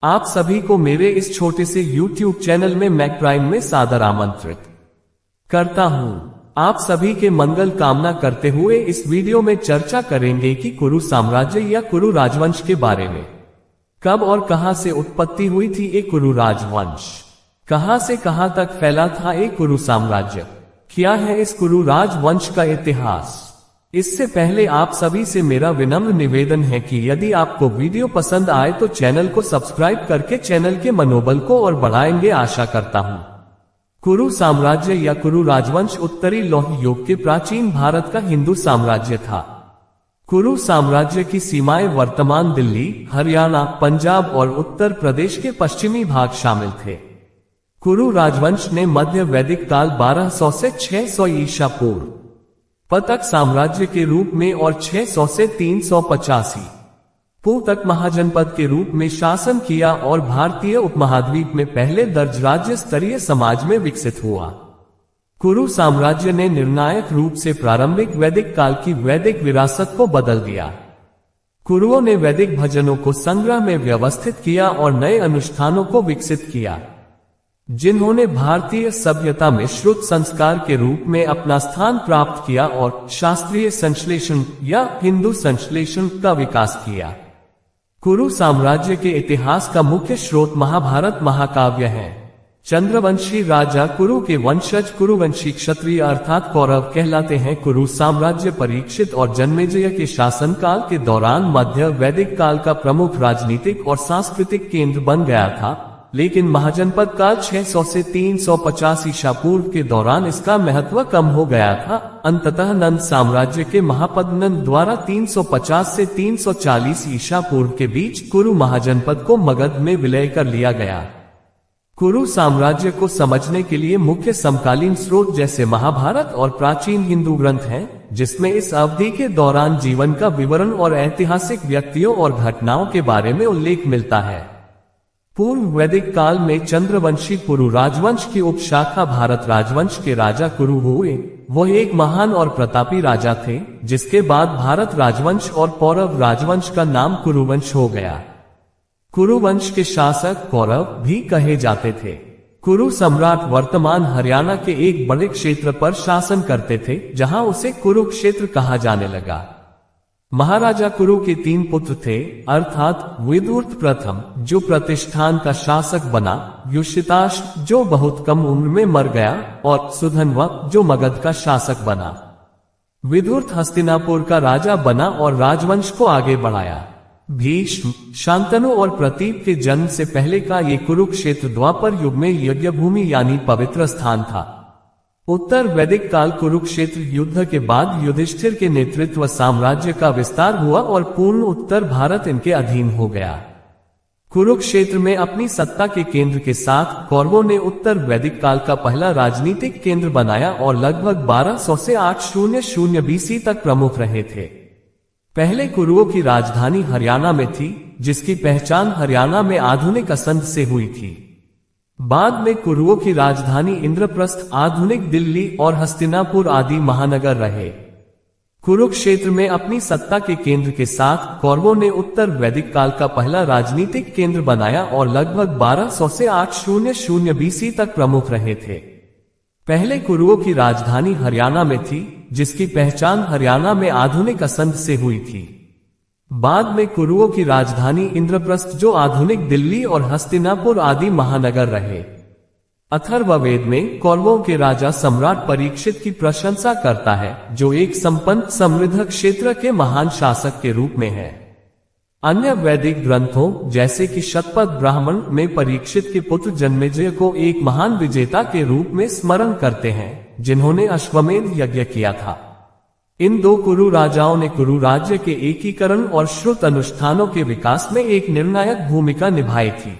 आप सभी को मेरे इस छोटे से YouTube चैनल में मैक प्राइम में सादर आमंत्रित करता हूं। आप सभी के मंगल कामना करते हुए इस वीडियो में चर्चा करेंगे कि कुरु साम्राज्य या कुरु राजवंश के बारे में। कब और कहां से उत्पत्ति हुई थी एक कुरु राजवंश, कहां से कहां तक फैला था एक कुरु साम्राज्य, क्या है इस कुरु राजवंश का इतिहास। इससे पहले आप सभी से मेरा विनम्र निवेदन है कि यदि आपको वीडियो पसंद आए तो चैनल को सब्सक्राइब करके चैनल के मनोबल को और बढ़ाएंगे आशा करता हूं। कुरु साम्राज्य या कुरु राजवंश उत्तरी लौह युग के प्राचीन भारत का हिंदू साम्राज्य था। कुरु साम्राज्य की सीमाएं वर्तमान दिल्ली, हरियाणा, पंजाब और उत्तर प्रदेश के पश्चिमी भाग शामिल थे। कुरु राजवंश ने मध्य वैदिक काल 1200 से 600 ईसा पूर्व पतक साम्राज्य के रूप में और 600 से 385 पूर्व तक महाजनपद के रूप में शासन किया और भारतीय उपमहाद्वीप में पहले दर्ज राज्य स्तरीय समाज में विकसित हुआ। कुरु साम्राज्य ने निर्णायक रूप से प्रारंभिक वैदिक काल की वैदिक विरासत को बदल दिया। कुरुओं ने वैदिक भजनों को संग्रह में व्यवस्थित किया और नए अनुष्ठानों को विकसित किया, जिन्होंने भारतीय सभ्यता में श्रुत संस्कार के रूप में अपना स्थान प्राप्त किया और शास्त्रीय संश्लेषण या हिंदू संश्लेषण का विकास किया। कुरु साम्राज्य के इतिहास का मुख्य स्रोत महाभारत महाकाव्य है। चंद्रवंशी राजा कुरु के वंशज कुरुवंशी क्षत्रिय अर्थात कौरव कहलाते हैं। कुरु साम्राज्य परीक्षित और जन्मेजय के शासनकाल के दौरान मध्य वैदिक काल का प्रमुख राजनीतिक और सांस्कृतिक केंद्र बन गया था, लेकिन महाजनपद काल 600 से 350 ईसा पूर्व के दौरान इसका महत्व कम हो गया था। अंततः नंद साम्राज्य के महापद नंद द्वारा 350 से 340 ईसा पूर्व के बीच कुरु महाजनपद को मगध में विलय कर लिया गया। कुरु साम्राज्य को समझने के लिए मुख्य समकालीन स्रोत जैसे महाभारत और प्राचीन हिंदू ग्रंथ हैं, जिसमें इस अवधि के दौरान जीवन का विवरण और ऐतिहासिक व्यक्तियों और घटनाओं के बारे में उल्लेख मिलता है। पूर्व वैदिक काल में चंद्रवंशी कुरु राजवंश की उपशाखा भारत राजवंश के राजा कुरु हुए। वह एक महान और प्रतापी राजा थे, जिसके बाद भारत राजवंश और पौरव राजवंश का नाम कुरुवंश हो गया। कुरुवंश के शासक कौरव भी कहे जाते थे। कुरु सम्राट वर्तमान हरियाणा के एक बड़े क्षेत्र पर शासन करते थे, जहां उसे कुरुक्षेत्र कहा जाने लगा। महाराजा कुरु के 3 पुत्र थे, अर्थात विदुर्त प्रथम जो प्रतिष्ठान का शासक बना, युषिताश जो बहुत कम उम्र में मर गया और सुधन्वा जो मगध का शासक बना। विदुर्त हस्तिनापुर का राजा बना और राजवंश को आगे बढ़ाया। भीष्म, शांतनु और प्रतीप के जन्म से पहले का ये कुरुक्षेत्र द्वापर युग में यज्ञ भूमि यानी पवित्र स्थान था। उत्तर वैदिक काल कुरुक्षेत्र युद्ध के बाद युधिष्ठिर के नेतृत्व साम्राज्य का विस्तार हुआ और पूर्ण उत्तर भारत इनके अधीन हो गया। कुरुक्षेत्र में अपनी सत्ता के केंद्र के साथ कौरवों ने उत्तर वैदिक काल का पहला राजनीतिक केंद्र बनाया और लगभग 1200 से 800 बीसी तक प्रमुख रहे थे। पहले कुरुओं की राजधानी हरियाणा में थी, जिसकी पहचान हरियाणा में आधुनिक असंध से हुई थी। बाद में कुरुओं की राजधानी इंद्रप्रस्थ, आधुनिक दिल्ली और हस्तिनापुर आदि महानगर रहे। कुरुक्षेत्र में अपनी सत्ता के केंद्र के साथ कौरवों ने उत्तर वैदिक काल का पहला राजनीतिक केंद्र बनाया और लगभग 1200 से 800 बीसी तक प्रमुख रहे थे। पहले कुरुओं की राजधानी हरियाणा में थी, जिसकी पहचान हरियाणा में आधुनिक असंध से हुई थी। बाद में कुरुओं की राजधानी इंद्रप्रस्थ जो आधुनिक दिल्ली और हस्तिनापुर आदि महानगर रहे। अथर्ववेद में कौरवों के राजा सम्राट परीक्षित की प्रशंसा करता है, जो एक संपन्न समृद्ध क्षेत्र के महान शासक के रूप में है। अन्य वैदिक ग्रंथों जैसे कि शतपथ ब्राह्मण में परीक्षित के पुत्र जन्मेजय को एक महान विजेता के रूप में स्मरण करते हैं, जिन्होंने अश्वमेध यज्ञ किया था। इन 2 कुरु राजाओं ने कुरु राज्य के एकीकरण और श्रुत अनुष्ठानों के विकास में एक निर्णायक भूमिका निभाई थी।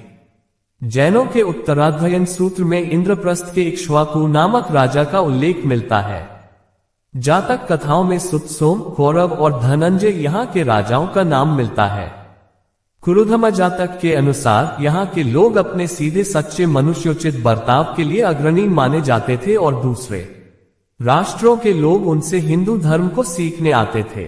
जैनों के उत्तराध्ययन सूत्र में इंद्रप्रस्थ के इक्ष्वाकु नामक राजा का उल्लेख मिलता है। जातक कथाओं में सुतसोम, कौरव और धनंजय यहाँ के राजाओं का नाम मिलता है। कुरुधमा जातक के अनुसार यहाँ के लोग अपने सीधे सच्चे मनुष्योचित बर्ताव के लिए अग्रणी माने जाते थे और दूसरे राष्ट्रों के लोग उनसे हिंदू धर्म को सीखने आते थे।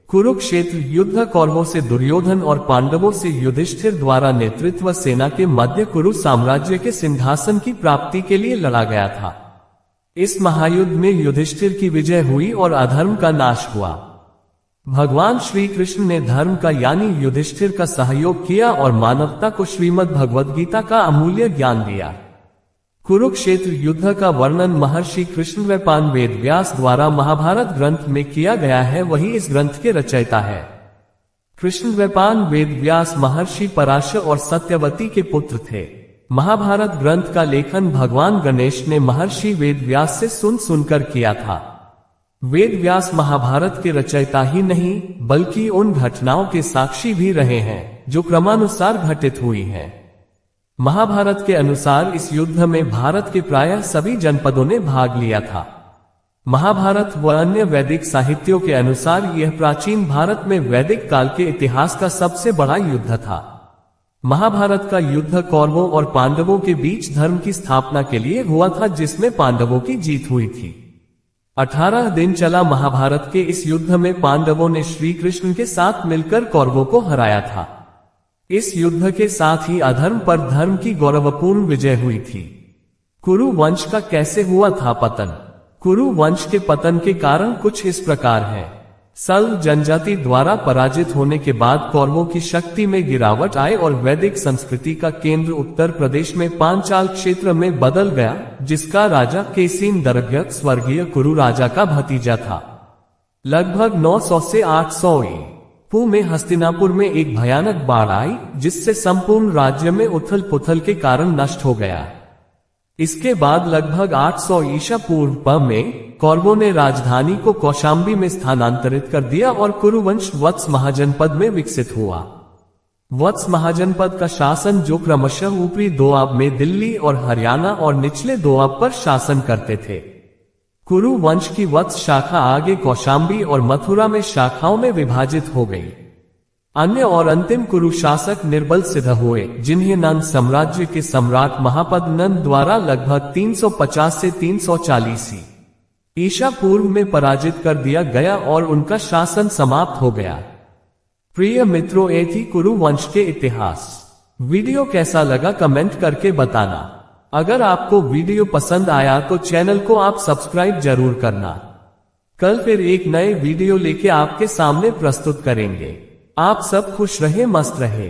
कुरुक्षेत्र युद्ध कौरवों से दुर्योधन और पांडवों से युधिष्ठिर द्वारा नेतृत्व सेना के मध्य कुरु साम्राज्य के सिंहासन की प्राप्ति के लिए लड़ा गया था। इस महायुद्ध में युधिष्ठिर की विजय हुई और अधर्म का नाश हुआ। भगवान श्री कृष्ण ने धर्म का यानी युधिष्ठिर का सहयोग किया और मानवता को श्रीमद् भगवद गीता का अमूल्य ज्ञान दिया। कुरुक्षेत्र युद्ध का वर्णन महर्षि कृष्णद्वैपायन वेद व्यास द्वारा महाभारत ग्रंथ में किया गया है, वही इस ग्रंथ के रचयिता है। कृष्णद्वैपायन वेद व्यास महर्षि पराशर और सत्यवती के पुत्र थे। महाभारत ग्रंथ का लेखन भगवान गणेश ने महर्षि वेद व्यास से सुनकर किया था। वेद व्यास महाभारत के रचयिता ही नहीं बल्कि उन घटनाओं के साक्षी भी रहे हैं जो क्रमानुसार घटित हुई हैं। महाभारत के अनुसार इस युद्ध में भारत के प्रायः सभी जनपदों ने भाग लिया था। महाभारत व अन्य वैदिक साहित्यों के अनुसार यह प्राचीन भारत में वैदिक काल के इतिहास का सबसे बड़ा युद्ध था। महाभारत का युद्ध कौरवों और पांडवों के बीच धर्म की स्थापना के लिए हुआ था, जिसमें पांडवों की जीत हुई थी। 18 दिन चला महाभारत के इस युद्ध में पांडवों ने श्री कृष्ण के साथ मिलकर कौरवों को हराया था। इस युद्ध के साथ ही अधर्म पर धर्म की गौरवपूर्ण विजय हुई थी। कुरु वंश का कैसे हुआ था पतन? कुरु वंश के पतन के कारण कुछ इस प्रकार है। सल्व जनजाति द्वारा पराजित होने के बाद कौरवों की शक्ति में गिरावट आई और वैदिक संस्कृति का केंद्र उत्तर प्रदेश में पांचाल क्षेत्र में बदल गया, जिसका राजा केसीन दरग्यक स्वर्गीय कुरु राजा का भतीजा था। लगभग 900 से 800 ईपू में हस्तिनापुर में एक भयानक बाढ़ आई, जिससे संपूर्ण राज्य में उथल पुथल के कारण नष्ट हो गया। इसके बाद लगभग 800 ईसा पूर्व में कौरवों ने राजधानी को कौशांबी में स्थानांतरित कर दिया और कुरुवंश वत्स महाजनपद में विकसित हुआ। वत्स महाजनपद का शासन जो क्रमशः ऊपरी दोआब में दिल्ली और हरियाणा और निचले दोआब पर शासन करते थे। कुरु वंश की वत्स शाखा आगे कौशांबी और मथुरा में शाखाओं में विभाजित हो गई। अन्य और अंतिम कुरु शासक निर्बल सिद्ध हुए, जिन्हें नंद साम्राज्य के सम्राट महापद नंद द्वारा लगभग 350 से 340 ईसा पूर्व में पराजित कर दिया गया और उनका शासन समाप्त हो गया। प्रिय मित्रों, ये थी कुरु वंश के इतिहास। वीडियो कैसा लगा कमेंट करके बताना। अगर आपको वीडियो पसंद आया तो चैनल को आप सब्सक्राइब जरूर करना। कल फिर एक नए वीडियो लेके आपके सामने प्रस्तुत करेंगे। आप सब खुश रहे, मस्त रहे।